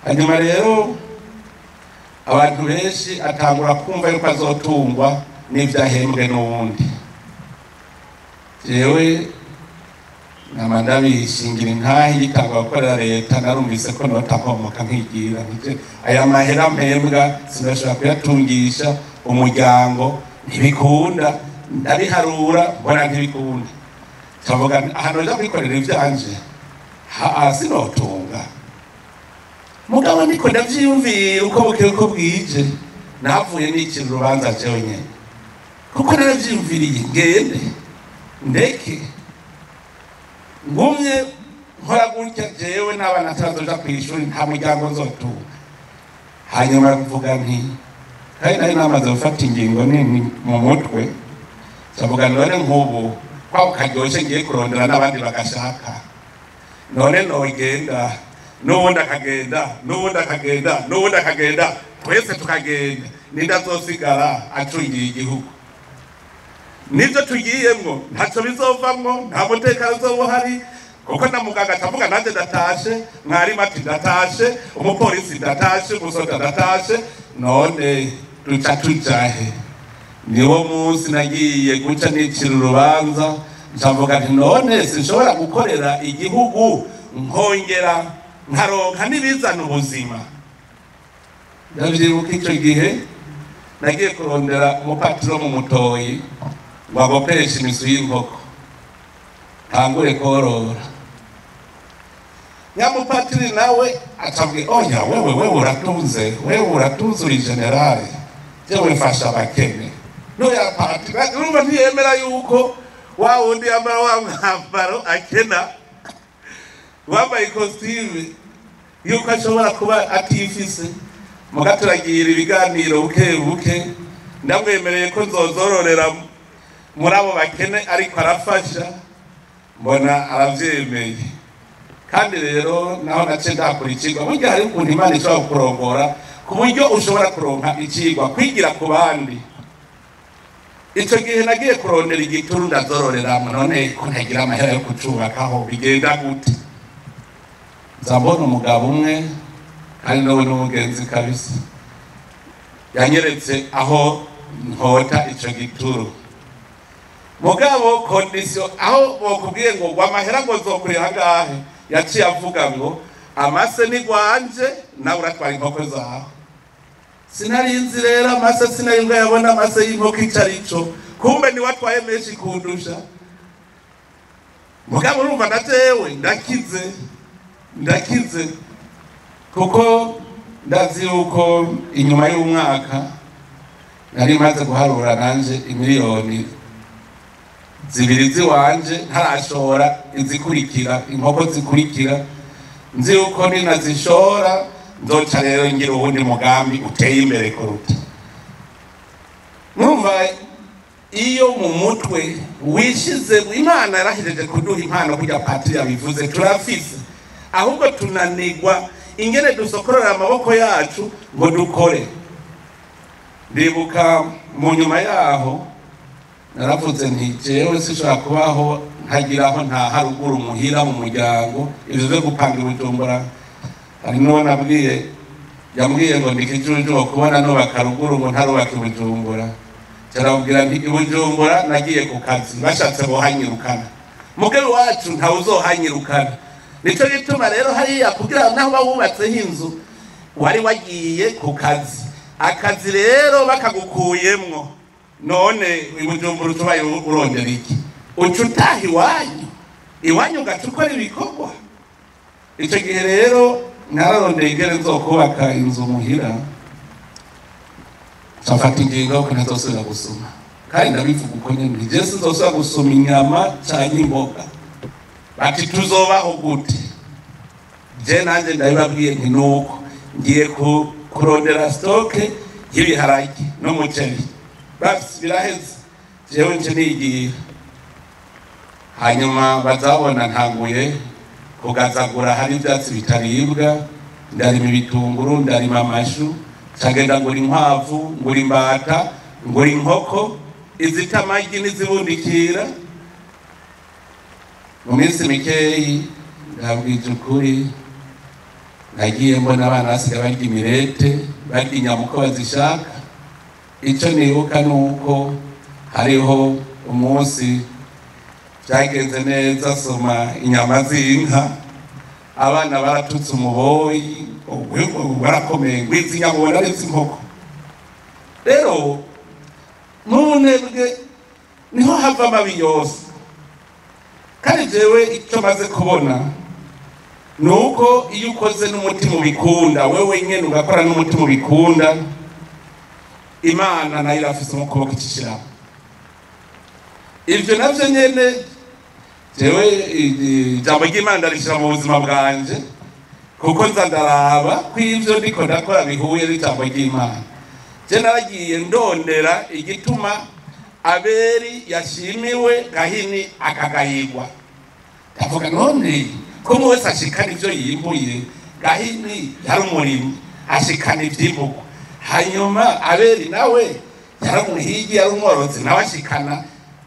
hanyuma rero abantu benshi atangura kumva yuko azotungwa n'ivyahembwe n'uwundi. Jewe nama ndabishingira intahe yitanga gukorera leta, narumvise ko nota nkomoka nkigira nje aya mahera mpembwa sinashobora kuyatungisha umuryango, ntibikunda, ndabiharura mbona ntibikunda. Tavuga hano nja kwikorera ivyanje sinotunga. Mugabo niko ndavyiyumvira uko bukeye uko bwije, navuye n'icira urubanza jewe nyene, kuko naravyiyumviriye ngende ndeke ngumye nkora gutya jewe n'abana atazoja kw'ishuri nta muryango nzotunga. Hanyuma mvuga nti kandi nari namaze gufata ingingo nini mu mutwe, ndavuga none nk'ubu kwa ukaryoshe ngiye kurondera n'abandi bagashaka, none nogenda n'ubundi akagenda n'ubundi akagenda n'ubundi akagenda, twese tukagenda, ninde azosigara acungiye igihugu? Nivyo tugiyemwo ntaco bizovamwo, nta mutekano uzoba uhari, kuko na muganga atavuga nanje ndatashe, mwarimu ati ndatashe, umupolisi ndatashe, umusoda ndatashe, none duca tujahe? Niwo munsi nagiye guca nicira urubanza, ncavuga nti none sinshobora gukorera igihugu nkongera nkaronka n'ibizana ubuzima. Ndavyibuka ico gihe nagiye kurondera umupatiro mu Mutoyi ngo agopereshe imisu y'inkoko ntangure korora. Nyamupatiri nawe acabwe oya wewe uratunze, wewe uratunze uri generale, jewe mfasha abakene. Noya patiri urumva ntiyemera yuko wa wundi yambara wa mwambaro akena wambaye ikositime yuko ashobora kuba atifise. Muga turagira ibiganiro buke buke, ndamwemereye ko nzozororera muri abo bakene ariko arafasha, mbona aravyemeye. Kandi rero naho nace ndakora ikigwa, burya hari ukuntu Imana ishobora kukurongora ku buryo ushobora kuronka ikigwa kwigira ku bandi. Ico gihe nagiye kurondera igituru ndazororera, none ko ntagira amahera yo kucubakaho bigenda gute? Nzabona umugabo umwe kandi nawe n'umugenzi kabisa, yanyeretse aho nkota ico gituru. Mugabo condition aho bokubwiye ngo amahera ngo zokuriha ngahe, yaciye avuga ngo amase ni gwanje nawe uratwara inkoko zawe. Sinarinzi rero amase, sinaringa yabona amase y'inkoko icarico, kumbe ni watwaye menshi kundusha. Mugabo urumva natewe ndakize kuko ndazi yuko inyuma y'umwaka nari maze guharura nanje imiliyoni zibiri ziwanje ntarashora izikurikira, inkoko zikurikira, nzi yuko ninazishora nzoca rero ngira ubundi mugambi uteye imbere kuruta. Mwumva iyo mu mutwe wishize, Imana yarahejeje kuduha impano kujya patiri yabivuze turafise, ahubwo tunanigwa ingene dusokorera amaboko yacu ngo dukore. Ndibuka mu nyuma yaho naravuze nti jewe sishobora kubaho nkagiraho nta haruguru muhira mu muryango, ivyo vyo gupanga Bujumbura. Ari none yambwiye ngo ndikijuju kubona no bakaruguru ngo ntarubaka Bujumbura. Carabwira nti Bujumbura nagiye ku kazi, bashatse bohanyirukana, mugabo wacu nta uzohanyirukana. Nico gituma rero hariya kugira naho bawubatseho inzu wari wagiye ku kazi, akazi rero bakagukuyemwo, none Bujumbura utubaye urondera iki? Uca utaha iwanyu ugaca ukora ibikorwa. Ico gihe rero nararondeye ingene nzokubaka inzu muhira, cafata ingingo ko ntazosubira gusuma, kandi ndabivuga uko nyene nti jewe sinzosubira gusuma inyama canke imboga. Bati tuzobaho gute? Je nanje ndabibabwiye nti nuko ngiye kurondera stoke y'ibiharage n'umuceri, basi biraheze, jewe nje nigiye. Hanyuma bazabona ntanguye kugazagura, hari ivyatsi bitaribwa, ndarima ibitunguru, ndarima amashu, cagenda ngura inkwavu, ngura imbata, ngura inkoko, izita amagi n'izibundikira mu minsi mikeyi ndabwije ukuri nagiye mbona abana basigaye barya imirete barya inyama uko bazishaka. Icyo nibuka ni uko hariho umunsi byagenze neza soma inyama z'inka abana baratutse umuboyi barakomeye ngo izi nyama ubona ari iz'inkoko. Rero mu bunebwe niho hava amabi yose. Kandi jewe icyo maze kubona ni uko iyo ukoze n'umutima ubikunda wewe nyine ugakora n'umutima ubikunda, Imana nayo irafise mu kuboko ikishiraho. Ivyo navyo nyene jewe ijambo ry'Imana ndarishira mu buzima bwanje kuko nza ndaraba ko ivyo ndiko ndakora bihuye n'ijambo ry'Imana. Je naragiye ndondera igituma Abeli yashimiwe Gahini akagayigwa. Ndavuga none ko mwese ashikana ivyo yimbuye, Gahini yari umurimi ashikana ivyimbuko, hanyuma Abeli nawe yari umuhigi yari umworozi nawe ashikana.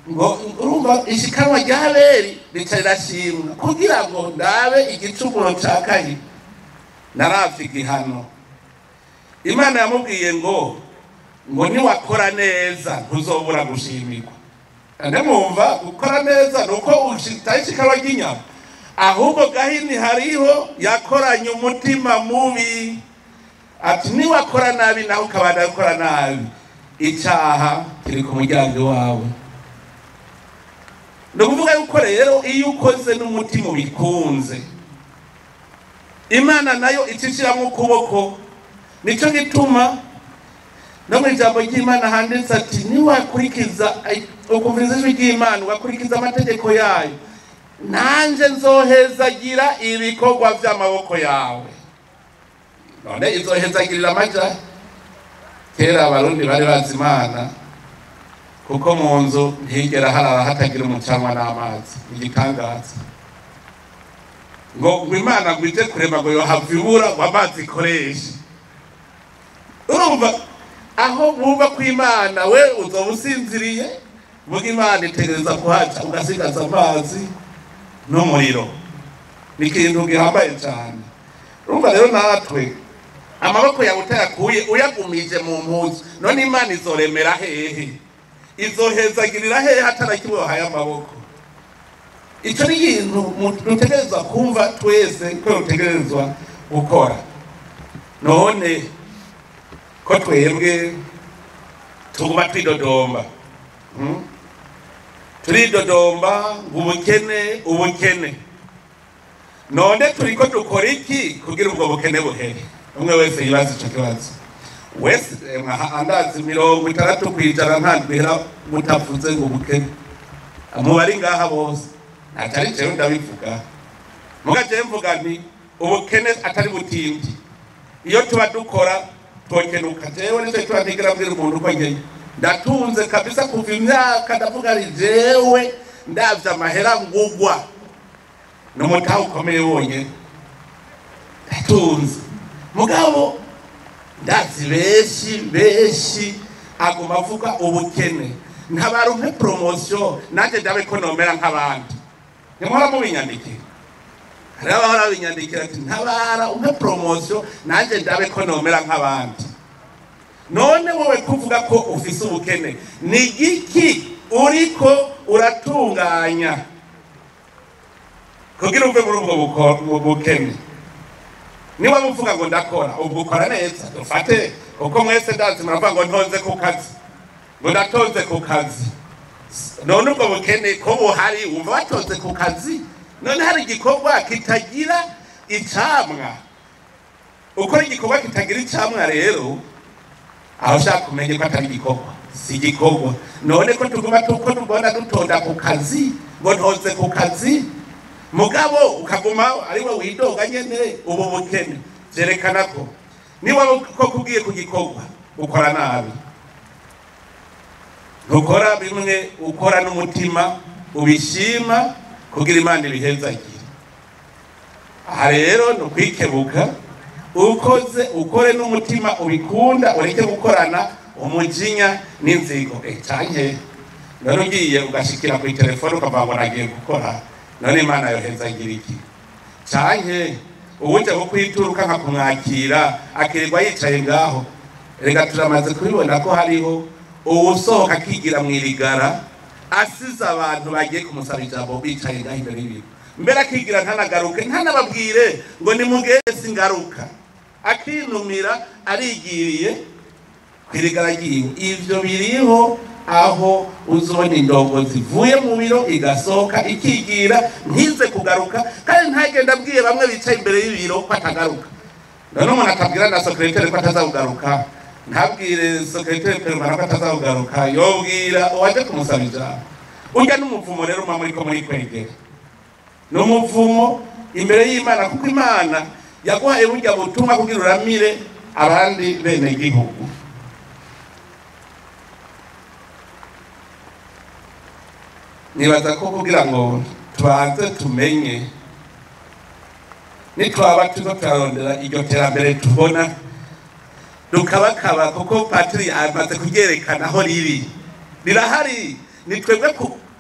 Ngo urumva ishikanwa rya Abeli rica rirashimwa kugira ngo ndabe igicumuro ca Gahini. Naravye igihano Imana yamubwiye ngo niwakora neza ntuzobura gushimirwa. Ndamwumva gukora neza nuko ushitayishikana ry'inyama, ahubwo Gahini hariho yakoranye umutima mubi. Ati niwakora nabi naho ukabana gukora nabi, icyaha kiri ku muryango wawe. Ndakuvuga yuko rero iyo ukoze n'umutima ubikunze, Imana nayo icishiramo ukuboko. Nico gituma no mu ijambo ry'Imana handitse ati niwakurikiza ukumviriza ijwi ry'Imana ugakurikiza amategeko yayo, nanje nzohezagira ibikorwa vy'amaboko yawe. None izohezagirira amaja. Kera abarundi bari bazi Imana kuko mu nzu higera harara hatagira umucanwa n'amazi. Igitangaza ngo Imana gwije kurema ngo yohavibura ngo amazi ikoresha. Urumva aho bumva ko Imana we uzoba usinziriye, vuga Imana itegereza kuhaca ugasigaza amazi n'umuriro. Ni ikintu gihambaye cyane. Urumva rero natwe amaboko yawe utayakuye uyagumije mu mpuzu, none Imana izoremera hehe? Izohezagirira hehe hatarakiwe wahaye amaboko? Icyo ni ikintu dutegerezwa kumva twese ko dutegerezwa gukora. None ko twebwe tuguma twidodomba, turidodomba ubukene. None turiko dukora iki kugira ubwo bukene buhere? Umwe wese yibaza ico kibazo. Wese andazi 60 kwijana ntandwira mutavuze ngo bukene. Amubari ngaha bose atari cyo ndabivuga. Mugaje mvuga nti ubukene atari butindi. Iyo tuba dukora twokenuka. Jewe nizo twategera mbere umuntu ko ngeye ndatunze kabisa kuva imyaka ndavuga ari jewe ndavya amahera ngugwa no mutaho ukomeye wonye ndatunze. Mugabo ndazi beshi aguma avuga ubukene ntabaronke promotion nanje ndabe ko nomera nk'abandi. Nimora mu binyandikira haraba binyandikira ati ntabara umpe promotion nanje ndabe ko nomera nk'abandi. None wowe kuvuga ko ufise ubukene ni igiki uriko uratunganya kugira uve muri ubwo bukene? Niba muvuga ngo ndakora ubwo ukora neza dufate uko mwese ndazi muravuga ngo ntonze ku kazi, ngo ndatonze ku kazi. None ubwo bukene ko buhari umva watonze ku kazi, none hari igikorwa kitagira icamwa. Ukora igikorwa kitagira icamwa rero aho ushaka kumenya ko atari igikorwa, si igikorwa. None ko tuguma tuko tubona dutonda ku kazi ngo ntonze ku kazi, mugabo ukaguma ari we widoga nyene ubu bukene, vyerekana ko niba ko kugiye ku gikorwa ukora nabi. Ntukora bimwe, ukora n'umutima ubishima kugira Imana ibihezagire. Aha rero no kwikebuka ukore n'umutima ubikunda, ureke gukorana umujinya n'inzigo. Canke none ugiye ugashikira ku telefone ukavuga ngo nagiye gukora none Imana yoheza agira iki canke uwuje ko kwituruka nka kumwakira akirirwa yicaye ngaho rega turamaze kubibona ko hariho uwusohoka akigira mwirigara asize abantu bagiye kumusaba ijambo bicaye ngaho imbere y'ibintu mbere akigira ntanagaruke ntanababwire ngo nimugese ingaruka akinumira arigiriye kwirigara giwe ivyo biriho aho uzobona indongo zivuye mu biro igasohoka ikigira ntize kugaruka kandi ntagenda abwiye bamwe bicaye imbere y'ibiro ko atagaruka none umuntu akabwira na secrétaire ko atazagugaruka ntabwire secrétaire permanent ko atazagugaruka yobwira uwaje kumusaba ijambo urya n'umuvumo rero muri ko muri kwegera n'umuvumo imbere y'Imana kuko Imana yaguhaye burya butumwa kugira uramire abandi bene gihugu nibaza ko kugira ngo tubanze tumenye nitwaba turondera iryo terambere tubona dukabakaba kuko patiri amaze kugerekana aho rirahari ni twebwe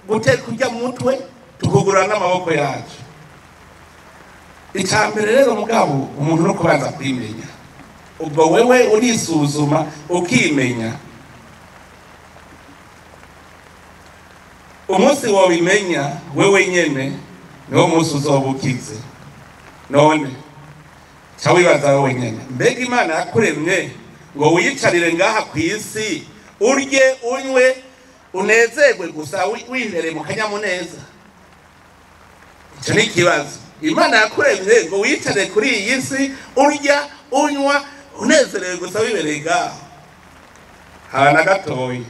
gutera kujya mu mutwe tukugurura n'amaboko yacu icambere rero mugabo umuntu no kubanza kwimenya ubwo wewe urisuzuma ukimenya umunsi wabimenya wewe nyene niwo munsi uzobukize none cawibaza wewe nyene mbega Imana yakuremye ngo wiyicarire ngaha kw'isi urye unywe unezerwe gusa wimbere mu kanyamuneza ico ni ikibazo Imana yakuremye ngo wicare kuri iyi si urya unywa unezerewe gusa wibereye ngaho hana gatoyi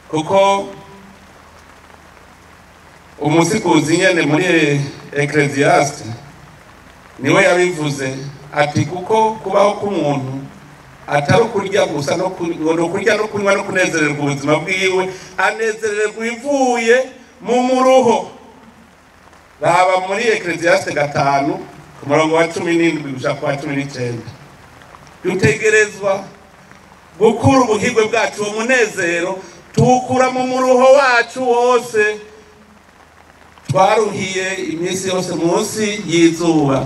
kuko umusikuzi nyene muri Ecclesiastes niwe yabivuze ati kuko kubaho k'umuntu atari kurya gusa no kurya no kunywa no kunezererwa ubuzima bwiwe anezererwa ivuye mu muruho raba muri Ecclesiastes 5 ku murongo wa 17 gushaka kwa 19 dutegerezwa gukura ubuhigwe bwacu uwo munezero tukura mu muruho wacu wose twaruhiye iminsi yose munsi y'izuba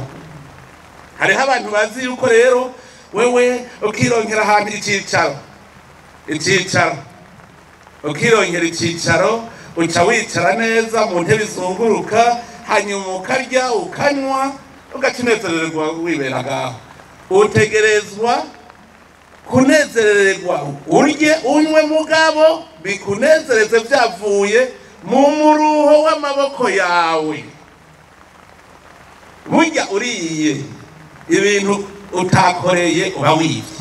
hariho abantu bazi yuko rero wewe ukironkera ahantu icicaro ukironkera icicaro uca wicara neza mu ntebe izunguruka hanyuma ukarya ukanywa ugacinezererwa wibera ngaho utegerezwa kunezererwa urye unywe mugabo bikunezereze byavuye mu muruho w'amaboko yawe burya uriye ibintu utakoreye uba wivye